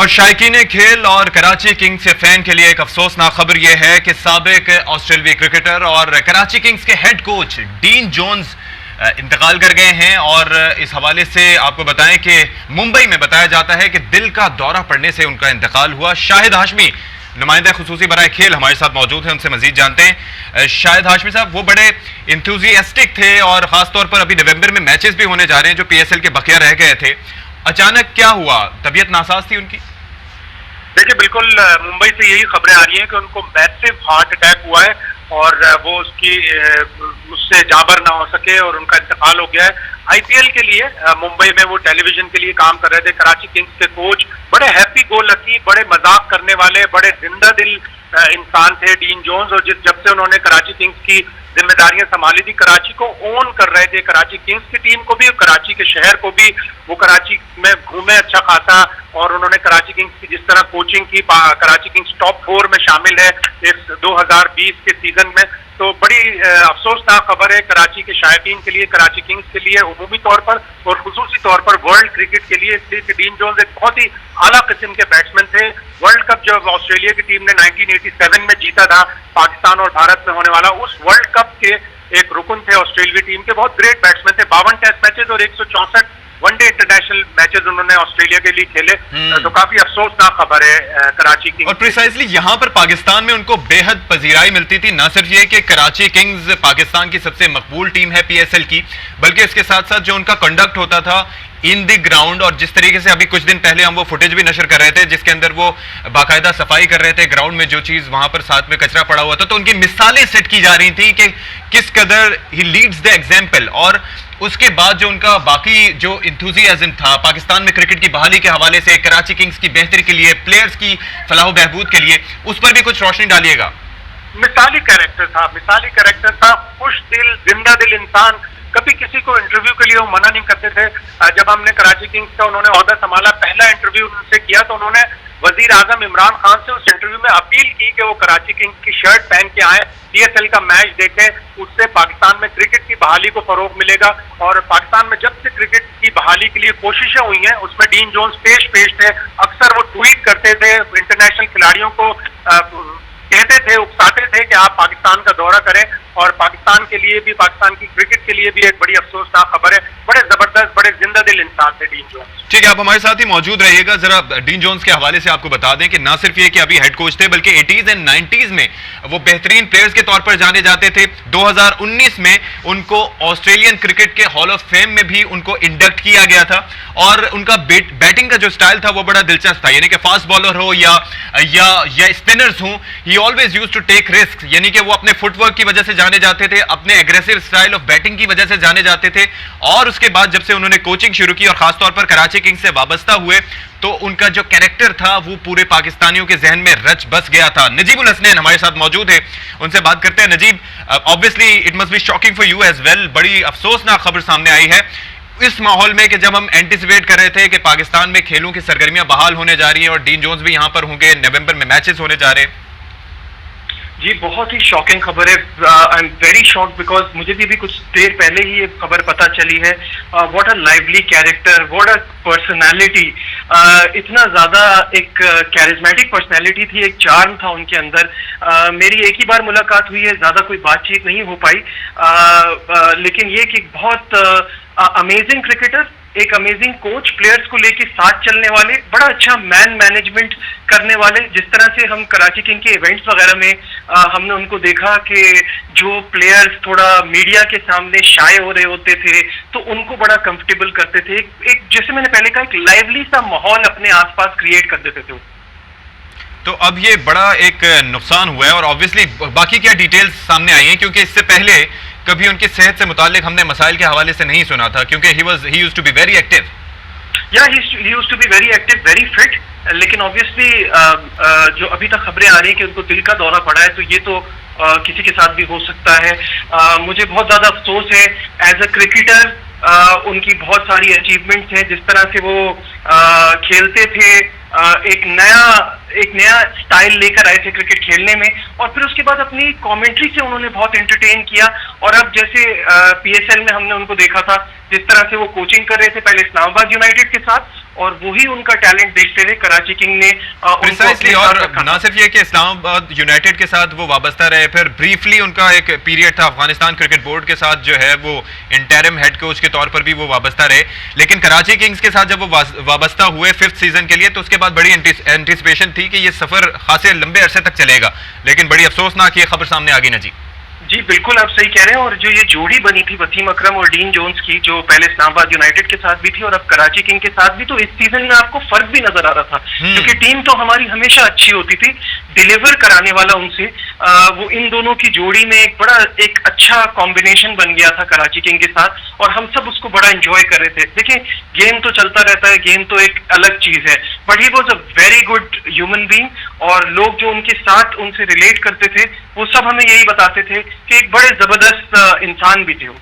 और शायकीन खेल और कराची किंग्स के फैन के लिए एक अफसोसनाक खबर यह है कि साबिक ऑस्ट्रेलियाई क्रिकेटर और कराची किंग्स के हेड कोच डीन जोन्स इंतकाल कर गए हैं। और इस हवाले से आपको बताएं कि मुंबई में बताया जाता है कि दिल का दौरा पड़ने से उनका इंतकाल हुआ। शाहिद हाशमी नुमाइंदा खुसूसी बराए खेल हमारे साथ मौजूद हैं, उनसे मजीद जानते हैं। शाहिद हाशमी साहब, वो बड़े इंथुजियास्टिक थे और खासतौर पर अभी नवंबर में मैचेस भी होने जा रहे हैं जो पीएसएल के बकिया रह गए थे। अचानक क्या हुआ? तबीयत नासाज थी उनकी? देखिए, बिल्कुल मुंबई से यही खबरें आ रही हैं कि उनको मैसिव हार्ट अटैक हुआ है और वो उससे जाबर ना हो सके और उनका इंतकाल हो गया है। आईपीएल के लिए मुंबई में वो टेलीविजन के लिए काम कर रहे थे। कराची किंग्स के कोच बड़े हैप्पी गो लकी, बड़े मजाक करने वाले, बड़े जिंदा दिल इंसान थे डीन जोन्स। और जब से उन्होंने कराची किंग्स की जिम्मेदारियां संभाली थी, कराची को ओन कर रहे थे। कराची किंग्स की टीम को भी और कराची के शहर को भी वो कराची में घूमे अच्छा खासा। और उन्होंने कराची किंग्स की जिस तरह कोचिंग की, कराची किंग्स टॉप 4 में शामिल है इस 2020 के सीजन में। तो बड़ी अफसोसनाक खबर है कराची के शायकीन के लिए, कराची किंग्स के लिए उमूमी तौर पर और खुसूसी तौर पर वर्ल्ड क्रिकेट के लिए, इसलिए कि डीन जोन्स एक बहुत ही आला किस्म के बैट्समैन थे। वर्ल्ड कप जब ऑस्ट्रेलिया की टीम ने 1987 में जीता था, पाकिस्तान और भारत में होने वाला, उस वर्ल्ड कप के एक रुकन थे ऑस्ट्रेलिया टीम के। बहुत ग्रेट बैट्समैन थे। 52 टेस्ट मैचेस और 164 वनडे इंटरनेशनल मैचेस उन्होंने ऑस्ट्रेलिया के लिए खेले। तो काफी अफसोसनाक खबर है कराची किंग्स। और प्रिसाइसली यहाँ पर पाकिस्तान में उनको बेहद पजीराई मिलती थी। न सिर्फ ये कि कराची किंग्स पाकिस्तान की सबसे मकबूल टीम है पीएसएल की, बल्कि इसके साथ साथ जो उनका कंडक्ट होता था इन द ग्राउंड, और जिस तरीके से अभी कुछ दिन पहले हम वो फुटेज भी नशर कर रहे थे जिसके अंदर वो बाकायदा सफाई कर रहे थे ग्राउंड में, जो चीज वहां पर साथ में कचरा पड़ा हुआ था, तो उनकी मिसालें सेट की जा रही थी कि किस कदर ही लीड्स द एग्जाम्पल। और उसके बाद जो उनका बाकी जो इंथुजियाज्म था पाकिस्तान में क्रिकेट की बहाली के हवाले से, कराची किंग्स की बेहतरी के लिए, प्लेयर्स की फलाह बहबूद के लिए, उस पर भी कुछ रोशनी डालिएगा। मिसाली कैरेक्टर था, खुश दिल, जिंदा दिल इंसान। कभी किसी को इंटरव्यू के लिए वो मना नहीं करते थे। जब हमने कराची किंग्स का उन्होंने ओहदा संभाला, पहला इंटरव्यू उनसे किया तो उन्होंने वजीर आजम इमरान खान से उस इंटरव्यू में अपील की कि वो कराची किंग्स की शर्ट पहन के आए, पीएसएल का मैच देखें। उससे पाकिस्तान में क्रिकेट की बहाली को फरोग मिलेगा। और पाकिस्तान में जब से क्रिकेट की बहाली के लिए कोशिशें हुई हैं, उसमें डीन जोन्स पेश थे। अक्सर वो ट्वीट करते थे, इंटरनेशनल खिलाड़ियों को कहते थे, उकसाते थे कि आप पाकिस्तान का दौरा करें। और पाकिस्तान के लिए भी, पाकिस्तान की क्रिकेट के लिए भी एक बड़ी अफसोसनाक खबर है। बड़े जबरदस्त, बड़े जिंदा दिल इंसान थे डीन जोन्स। ठीक है, आप हमारे साथ ही मौजूद रहिएगा। जरा डीन जोन्स के हवाले से आपको बता दें कि ना सिर्फ ये कि अभी हेड कोच थे, बल्कि 80s एंड 90s में वो बेहतरीन प्लेयर्स के तौर पर जाने जाते थे। 2019 में उनको ऑस्ट्रेलियन क्रिकेट के हॉल ऑफ फेम में भी उनको इंडक्ट किया गया था। और उनका बैटिंग का जो स्टाइल था वो बड़ा दिलचस्प था, यानी कि फास्ट बॉलर हो या स्पिनर्स हों, he always used to take risk, यानी कि वो अपने फुटवर्क की वजह से जाने जाते थे, अपने एग्रेसिव स्टाइल ऑफ बैटिंग की वजह से जाने जाते थे। और उसके बाद जब से उन्होंने कोचिंग शुरू की और खासतौर पर कराची किंग्स से वाबस्ता हुए, तो उनका जो कैरेक्टर था वो पूरे पाकिस्तानियों के जहन में रच बस गया था। नजीबुल हसनैन हमारे साथ मौजूद है, उनसे बात करते हैं। Najeeb, obviously it must be shocking for you as well, बड़ी अफसोसनाक खबर सामने आई है इस माहौल में कि जब हम एंटिसिपेट कर रहे थे कि पाकिस्तान में खेलों की सरगर्मियां बहाल होने जा रही हैं और डीन जोन्स भी यहां पर होंगे, नवंबर में मैचेस होने जा रहे हैं। जी, बहुत ही शॉकिंग खबर है। I am very shocked because मुझे भी कुछ देर पहले ही ये खबर पता चली है। What a lively character, what a personality, इतना ज्यादा एक कैरिज्मेटिक पर्सनालिटी थी, एक चार्म था उनके अंदर। मेरी एक ही बार मुलाकात हुई है, ज्यादा कोई बातचीत नहीं हो पाई, लेकिन ये कि बहुत अमेजिंग क्रिकेटर, एक अमेजिंग कोच, प्लेयर्स को लेके साथ चलने वाले, बड़ा अच्छा मैन मैनेजमेंट करने वाले। जिस तरह से हम कराची किंग के इवेंट्स वगैरह में हमने उनको देखा कि जो प्लेयर्स थोड़ा मीडिया के सामने शाय हो रहे होते थे तो उनको बड़ा कंफर्टेबल करते थे। एक जैसे मैंने पहले कहा, एक लाइवली सा माहौल अपने आसपास क्रिएट कर देते थे। तो अब ये बड़ा एक नुकसान हुआ है और ऑब्वियसली बाकी क्या डिटेल्स सामने आई हैं, क्योंकि इससे पहले कभी उनकी सेहत से मुतालिक हमने मसाइल के हवाले से नहीं सुना था, क्योंकि he used to be very active. Yeah, he used to be very active, very fit. लेकिन ऑब्वियसली जो अभी तक खबरें आ रही हैं कि उनको दिल का दौरा पड़ा है, तो ये तो किसी के साथ भी हो सकता है। मुझे बहुत ज्यादा अफसोस है। एज अ क्रिकेटर उनकी बहुत सारी अचीवमेंट्स हैं, जिस तरह से वो खेलते थे, एक नया स्टाइल लेकर आए थे क्रिकेट खेलने में। और फिर उसके बाद अपनी कमेंट्री से उन्होंने बहुत एंटरटेन किया। और अब जैसे पीएसएल में हमने उनको देखा था, जिस तरह से वो कोचिंग कर रहे थे, पहले इस्लामाबाद यूनाइटेड के साथ और वही उनका टैलेंट देखते हुए कराची किंग ने प्रिसाइसली, और ना सिर्फ ये कि इस्लामाबाद यूनाइटेड के साथ वो वाबस्ता रहे, फिर ब्रीफली उनका एक पीरियड था अफगानिस्तान क्रिकेट बोर्ड के साथ जो है वो इंटरिम हेड कोच के तौर पर भी वो वाबस्ता रहे, लेकिन कराची किंग्स के साथ जब वो वाबस्ता हुए 5th सीजन के लिए तो उसके बाद बड़ी एंटिसिपेशन थी कि ये सफर खासे लंबे अरसे तक चलेगा, लेकिन बड़ी अफसोसनाक ये खबर सामने आ गई ना जी। जी बिल्कुल, आप सही कह रहे हैं। और जो ये जोड़ी बनी थी वसीम अकरम और डीन जोन्स की, जो पहले इस्लामाबाद यूनाइटेड के साथ भी थी और अब कराची किंग के साथ भी, तो इस सीजन में आपको फर्क भी नजर आ रहा था, क्योंकि टीम तो हमारी हमेशा अच्छी होती थी, डिलीवर कराने वाला उनसे वो इन दोनों की जोड़ी में एक अच्छा कॉम्बिनेशन बन गया था कराची किंग के साथ, और हम सब उसको बड़ा एंजॉय कर रहे थे। देखिए, गेम तो चलता रहता है, गेम तो एक अलग चीज है, but he was a very good human being, और लोग जो उनके साथ उनसे रिलेट करते थे वो सब हमें यही बताते थे कि एक बड़े जबरदस्त इंसान भी थे वो।